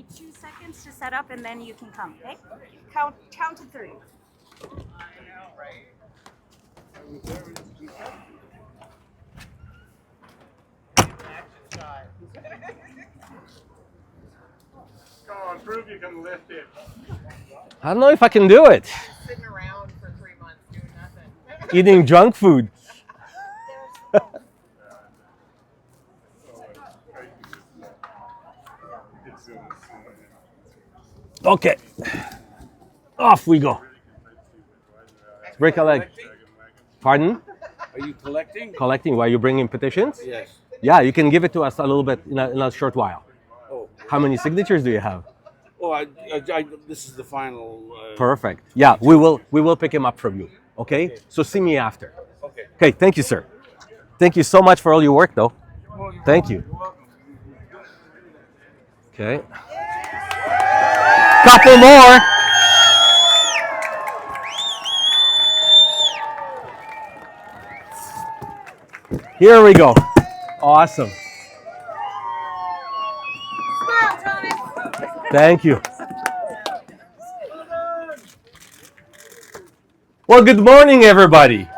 me 2 seconds to set up, and then you can come. Okay? Count to 3. Come on, prove you can lift it. I don't know if I can do it. Sitting around for 3 months doing nothing. Eating junk food. Okay. Off we go. Break a leg. Pardon? Are you collecting? Collecting. Why you bringing petitions? Yes. Yeah, you can give it to us a little bit in a short while. Oh, How many signatures do you have? this is the final. Perfect. Yeah, we will pick him up from you. Okay? So see me after. Okay. Okay, thank you, sir. Thank you so much for all your work, though. Thank you. Okay. Couple more. Here we go. Awesome. Thank you. Well, good morning, everybody.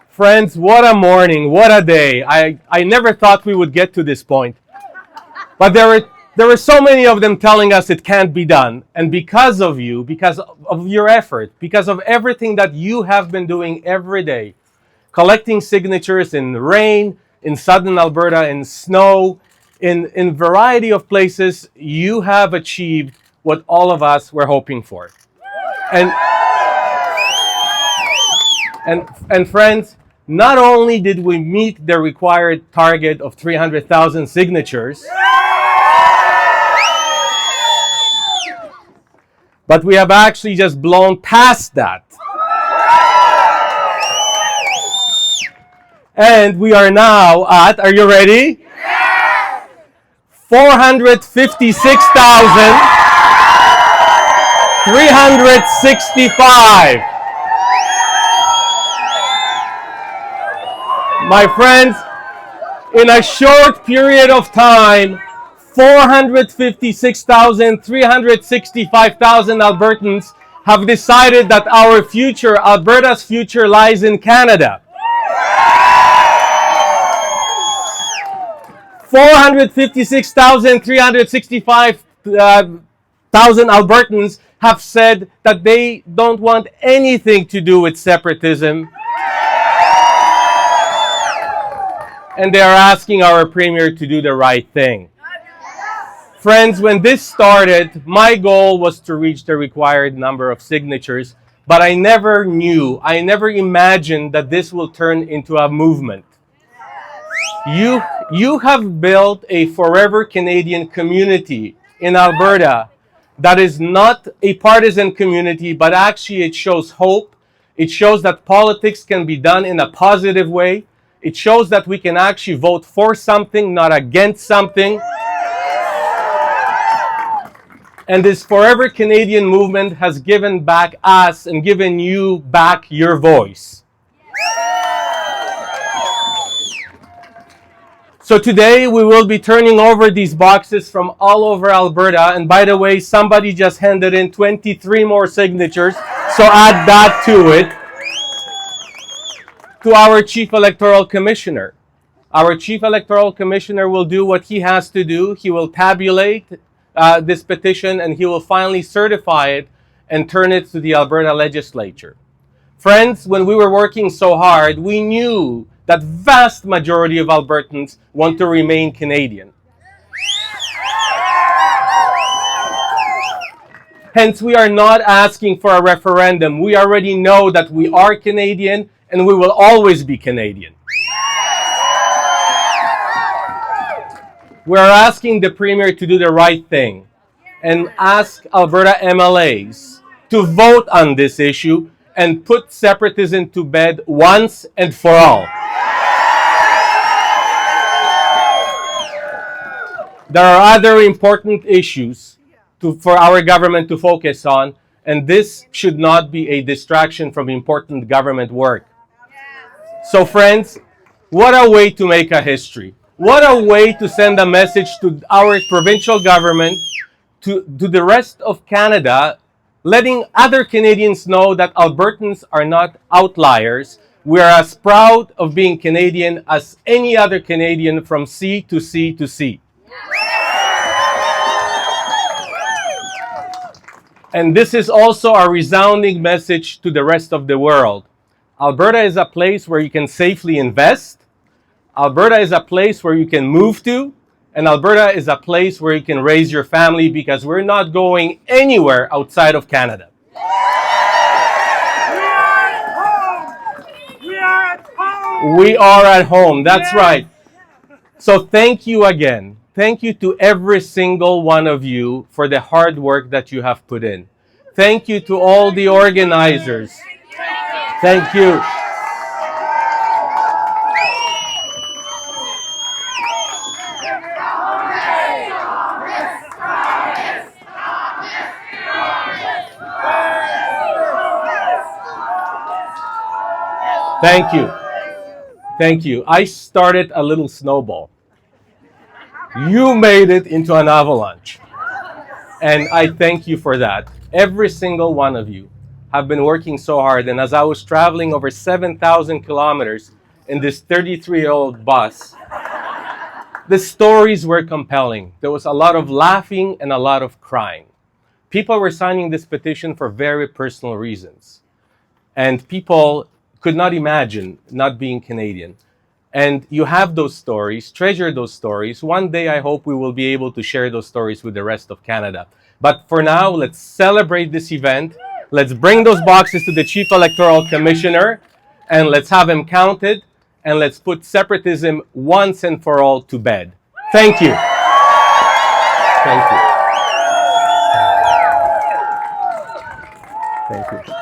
Friends, what a morning, what a day. I never thought we would get to this point. But there were so many of them telling us it can't be done. And because of you, because of your effort, because of everything that you have been doing every day, collecting signatures in rain, in southern Alberta, in snow, in variety of places, you have achieved what all of us were hoping for. And friends, not only did we meet the required target of 300,000 signatures, but we have actually just blown past that. And we are now at, are you ready? Yes! 456,365. My friends, in a short period of time, 456,365,000 Albertans have decided that our future, Alberta's future, lies in Canada. 456,365,000 Albertans have said that they don't want anything to do with separatism. And they are asking our Premier to do the right thing. Friends, when this started, my goal was to reach the required number of signatures, but I never imagined that this will turn into a movement. You have built a forever Canadian community in Alberta that is not a partisan community, but actually it shows hope. It shows that politics can be done in a positive way. It shows that we can actually vote for something, not against something. And this Forever Canadian movement has given back us and given you back your voice. So today we will be turning over these boxes from all over Alberta. And by the way, somebody just handed in 23 more signatures. So add that to it. To our Chief Electoral Commissioner. Our Chief Electoral Commissioner will do what he has to do. He will tabulate this petition and he will finally certify it and turn it to the Alberta Legislature. Friends, when we were working so hard, we knew that vast majority of Albertans want to remain Canadian. Hence, we are not asking for a referendum. We already know that we are Canadian and we will always be Canadian. We're asking the Premier to do the right thing and ask Alberta MLAs to vote on this issue and put separatism to bed once and for all. There are other important issues for our government to focus on, and this should not be a distraction from important government work. So friends, what a way to make a history. What a way to send a message to our provincial government, to the rest of Canada, letting other Canadians know that Albertans are not outliers. We are as proud of being Canadian as any other Canadian from sea to sea to sea. And this is also a resounding message to the rest of the world. Alberta is a place where you can safely invest. Alberta is a place where you can move to. And Alberta is a place where you can raise your family, because we're not going anywhere outside of Canada. We are at home. We are at home. We are at home. That's right. So thank you again. Thank you to every single one of you for the hard work that you have put in. Thank you to all the organizers. Thank you. Thank you. Thank you. I started a little snowball. You made it into an avalanche. And I thank you for that. Every single one of you have been working so hard. And as I was traveling over 7,000 kilometers in this 33-year-old bus, the stories were compelling. There was a lot of laughing and a lot of crying. People were signing this petition for very personal reasons. And people could not imagine not being Canadian. And you have those stories, treasure those stories. One day, I hope we will be able to share those stories with the rest of Canada. But for now, let's celebrate this event. Let's bring those boxes to the Chief Electoral Commissioner, and let's have him counted, and let's put separatism once and for all to bed. Thank you. Thank you. Thank you.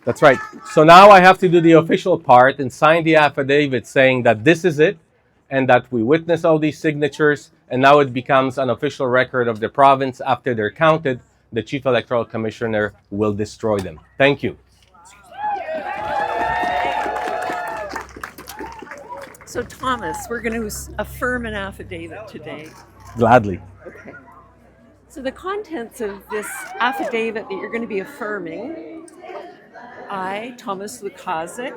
That's right. So now I have to do the official part and sign the affidavit saying that this is it, and that we witness all these signatures, and now it becomes an official record of the province. After they're counted, the Chief Electoral Commissioner will destroy them. Thank you. So Thomas, we're going to affirm an affidavit today. Gladly. Okay. So the contents of this affidavit that you're going to be affirming, I, Thomas Lukaszuk,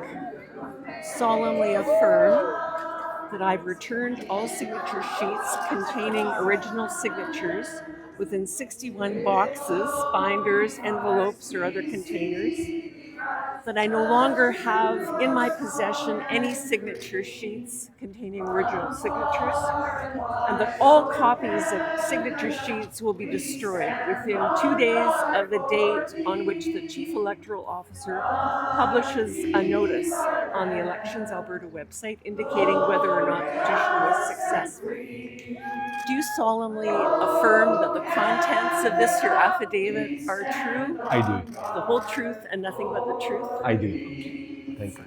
solemnly affirm that I've returned all signature sheets containing original signatures within 61 boxes, binders, envelopes, or other containers, that I no longer have in my possession any signature sheets containing original signatures, and that all copies of signature sheets will be destroyed within 2 days of the date on which the Chief Electoral Officer publishes a notice on the Elections Alberta website indicating whether or not the petition was successful. Do you solemnly affirm that the contents of this your affidavit are true? I do. The whole truth and nothing but the truth? I do. Thank you.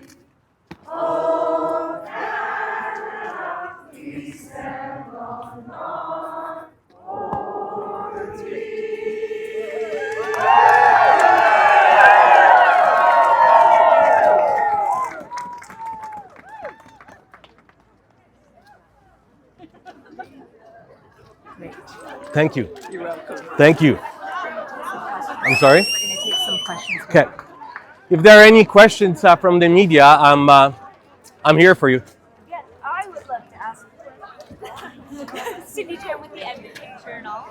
Thank you. You're welcome. Thank you. I'm sorry? We're going to take some questions. Okay. If there are any questions from the media, I'm here for you. Yes, I would love to ask. Cindy Chan with the Edmonton Journal.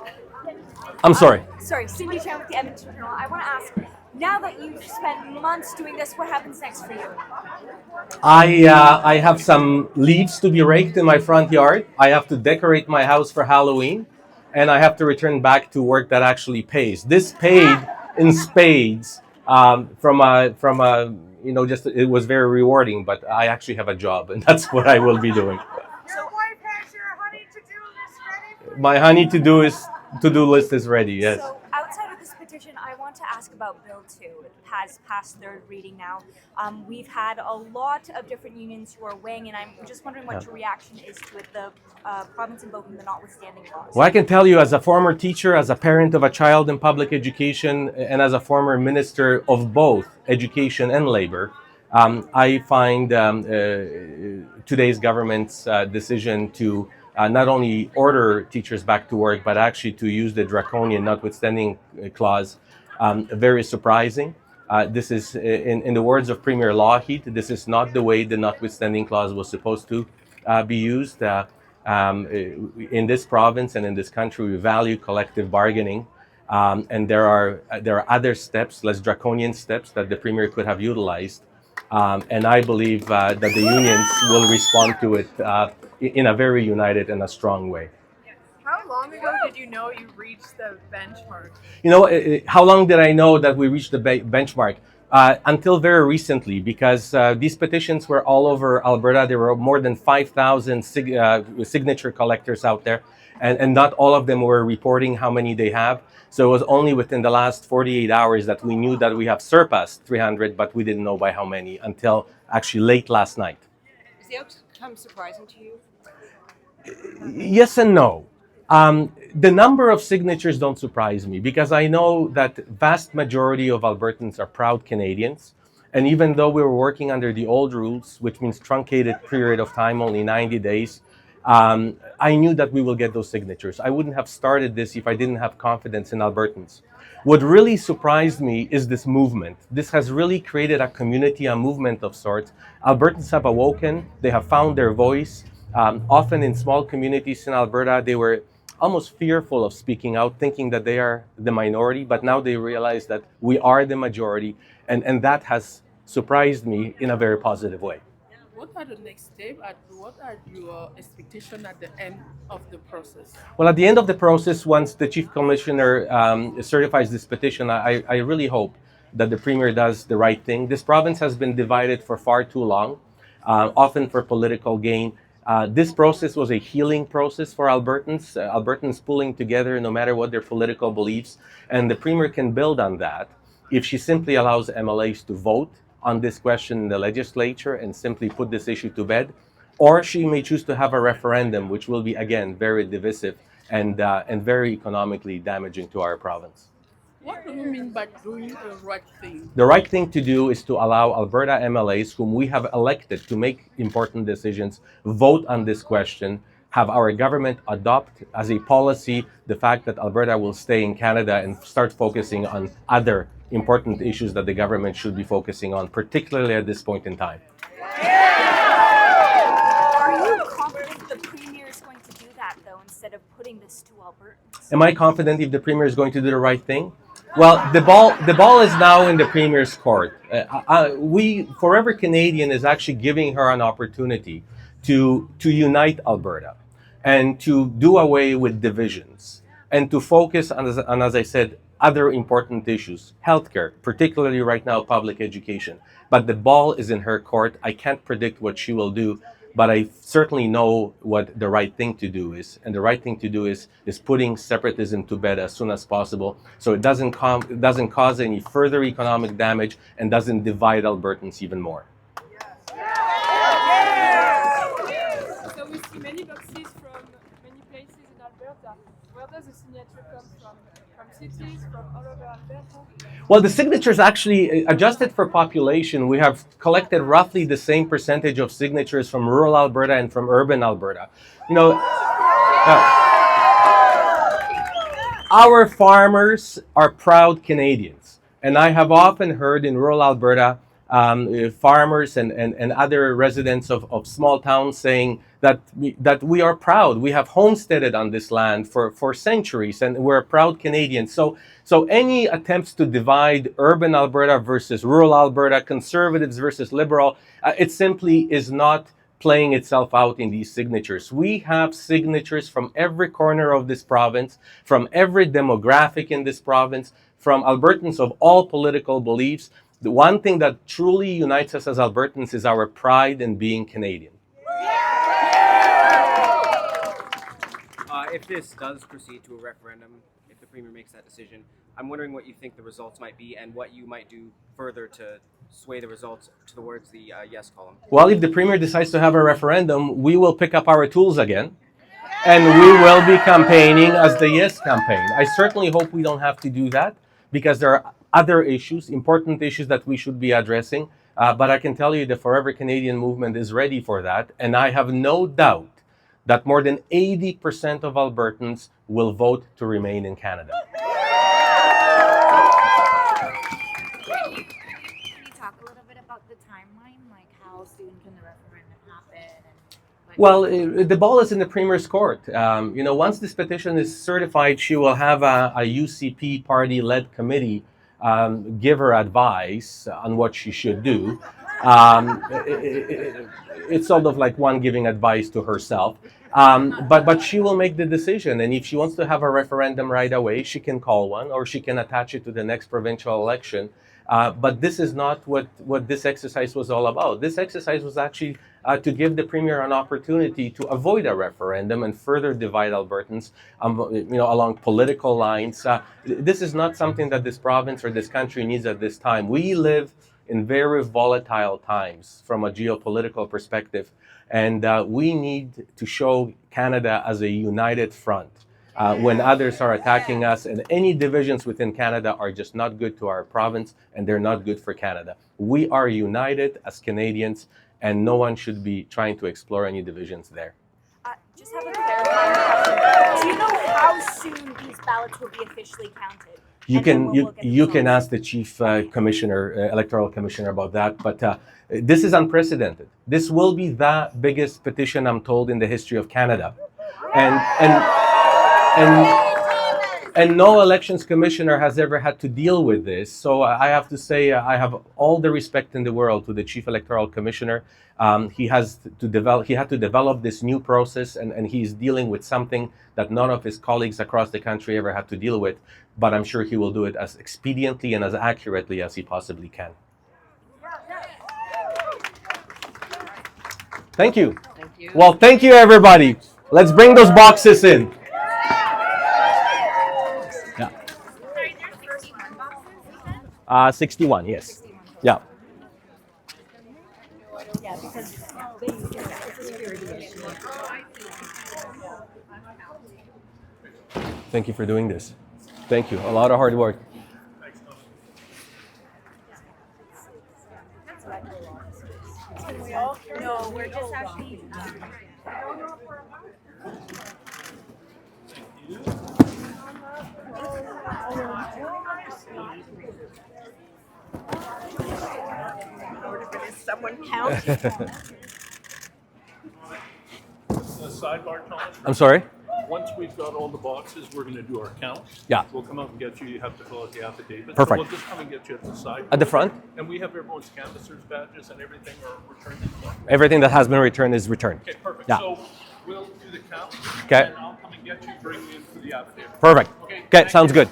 I'm sorry. Sorry, Cindy Chan with the Edmonton Journal. I want to ask, now that you've spent months doing this, what happens next for you? I have some leaves to be raked in my front yard. I have to decorate my house for Halloween, and I have to return back to work that actually pays. This paid in spades from a just it was very rewarding. But I actually have a job, and that's what I will be doing. Your wife has your honey to-do list ready? My honey to-do list is ready. Yes. So outside of this petition, I want to ask about Bill 2. It has passed third reading now. We've had a lot of different unions who are weighing in. I'm just wondering what your reaction is to it, the province invoking the notwithstanding laws. Well, I can tell you, as a former teacher, as a parent of a child in public education, and as a former minister of both education and labor, I find today's government's decision to not only order teachers back to work, but actually to use the draconian notwithstanding clause very surprising. This is, in the words of Premier Lougheed, this is not the way the notwithstanding clause was supposed to be used. In this province and in this country, we value collective bargaining. And there are other steps, less draconian steps, that the Premier could have utilized. And I believe that the unions will respond to it in a very united and a strong way. How long ago did you know you reached the benchmark? You know, how long did I know that we reached the benchmark? Until very recently, because these petitions were all over Alberta. There were more than 5,000 signature collectors out there, and not all of them were reporting how many they have. So it was only within the last 48 hours that we knew that we have surpassed 300, but we didn't know by how many until actually late last night. Is the outcome surprising to you? Yes and no. The number of signatures don't surprise me because I know that vast majority of Albertans are proud Canadians. And even though we were working under the old rules, which means truncated period of time, only 90 days, I knew that we will get those signatures. I wouldn't have started this if I didn't have confidence in Albertans. What really surprised me is this movement. This has really created a community, a movement of sorts. Albertans have awoken, they have found their voice. Often in small communities in Alberta, they were almost fearful of speaking out, thinking that they are the minority, but now they realize that we are the majority, and that has surprised me in a very positive way. What are the next steps and what are your expectations at the end of the process? Well, at the end of the process, once the Chief Commissioner certifies this petition, I really hope that the Premier does the right thing. This province has been divided for far too long, often for political gain. This process was a healing process for Albertans, Albertans pulling together no matter what their political beliefs, and the Premier can build on that if she simply allows MLAs to vote on this question in the legislature and simply put this issue to bed, or she may choose to have a referendum, which will be, again, very divisive and very economically damaging to our province. What do you mean by doing the right thing? The right thing to do is to allow Alberta MLAs, whom we have elected to make important decisions, vote on this question, have our government adopt as a policy the fact that Alberta will stay in Canada and start focusing on other important issues that the government should be focusing on, particularly at this point in time. Are you confident the Premier is going to do that, though, instead of putting this to Albertans? Am I confident if the Premier is going to do the right thing? Well, the ball is now in the Premier's court. Forever Canadian is actually giving her an opportunity to unite Alberta and to do away with divisions and to focus on, as I said, other important issues, healthcare, particularly right now, public education. But the ball is in her court. I can't predict what she will do, but I certainly know what the right thing to do is. And the right thing to do is putting separatism to bed as soon as possible so it doesn't cause any further economic damage and doesn't divide Albertans even more. So we see many boxes from many places in Alberta. Where does the signature come from? From cities, from all over Alberta? Well, the signatures actually, adjusted for population, we have collected roughly the same percentage of signatures from rural Alberta and from urban Alberta. You know, our farmers are proud Canadians. And I have often heard in rural Alberta, farmers and other residents of small towns saying that we are proud. We have homesteaded on this land for centuries and we're proud Canadians. So any attempts to divide urban Alberta versus rural Alberta, conservatives versus liberal, it simply is not playing itself out in these signatures. We have signatures from every corner of this province, from every demographic in this province, from Albertans of all political beliefs. The one thing that truly unites us as Albertans is our pride in being Canadian. If this does proceed to a referendum, if the Premier makes that decision, I'm wondering what you think the results might be and what you might do further to sway the results towards the yes column. Well, if the Premier decides to have a referendum, we will pick up our tools again and we will be campaigning as the yes campaign. I certainly hope we don't have to do that because there are other issues, important issues that we should be addressing. But I can tell you the Forever Canadian movement is ready for that. And I have no doubt that more than 80% of Albertans will vote to remain in Canada. Can you talk a little bit about the timeline? Like how soon can the referendum happen? Well, the ball is in the Premier's court. Once this petition is certified, she will have a UCP party-led committee give her advice on what she should do. It's sort of like one giving advice to herself. But she will make the decision. And if she wants to have a referendum right away, she can call one, or she can attach it to the next provincial election. But this is not what this exercise was all about. This exercise was actually to give the Premier an opportunity to avoid a referendum and further divide Albertans, along political lines. This is not something that this province or this country needs at this time. We live in very volatile times from a geopolitical perspective, and we need to show Canada as a united front. When others are attacking us, and any divisions within Canada are just not good to our province, and they're not good for Canada. We are united as Canadians, and no one should be trying to explore any divisions there. Just have a clarifying question. Do you know how soon these ballots will be officially counted? You can ask the chief electoral commissioner about that, but this is unprecedented. This will be the biggest petition, I'm told, in the history of Canada, and no elections commissioner has ever had to deal with this. So I have to say I have all the respect in the world to the chief electoral commissioner. He had to develop this new process, and he's dealing with something that none of his colleagues across the country ever had to deal with. But I'm sure he will do it as expediently and as accurately as he possibly can. Thank you. Thank you. Well, thank you, everybody. Let's bring those boxes in. Yeah. 61, yes. Yeah. Yeah, because Thank you for doing this. Thank you. A lot of hard work. no, we're just actually. Is someone count? Sidebar, Thomas. I'm sorry? Once we've got all the boxes, we're going to do our count. Yeah. We'll come out and get you. You have to fill out the affidavit. Perfect. So we'll just come and get you at the side. At the front? And we have everyone's canvassers badges and everything are returned. Everything that has been returned is returned. Okay, perfect. Yeah. So we'll do the count. Okay. And I'll come and get you, bring you in for the affidavit. Perfect. Okay, sounds good.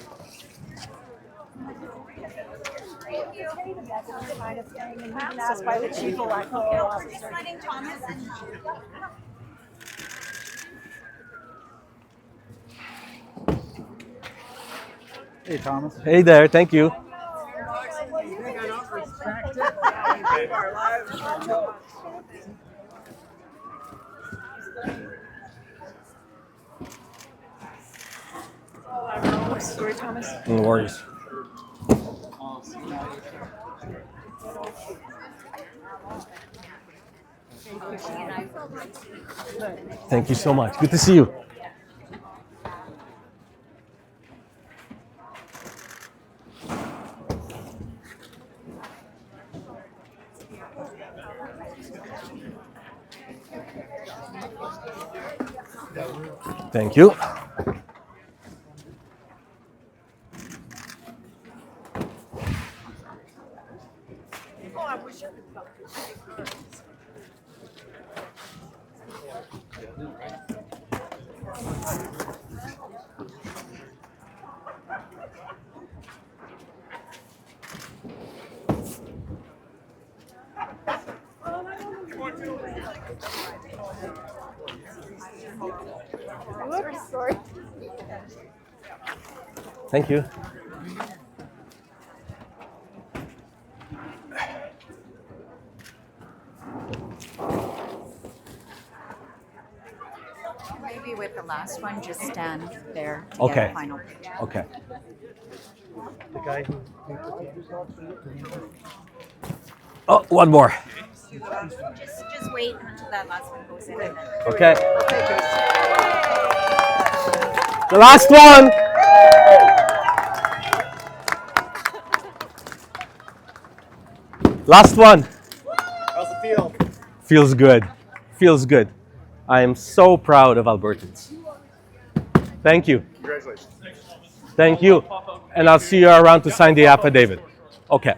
Asked by the chief electoral officer. Hey, Thomas. Hey there, thank you. Sorry, Thomas. No worries. Thank you so much. Good to see you. Thank you. Sorry. Thank you. Maybe with the last one, just stand there to Okay. get a final picture. Okay. The guy who Oh, one more. Just wait until that last one goes in. And then... Okay. The last one. Last one. How's it feel? Feels good. Feels good. I am so proud of Albertans. Thank you. Congratulations. Thank you. And I'll see you around to sign the affidavit. Okay.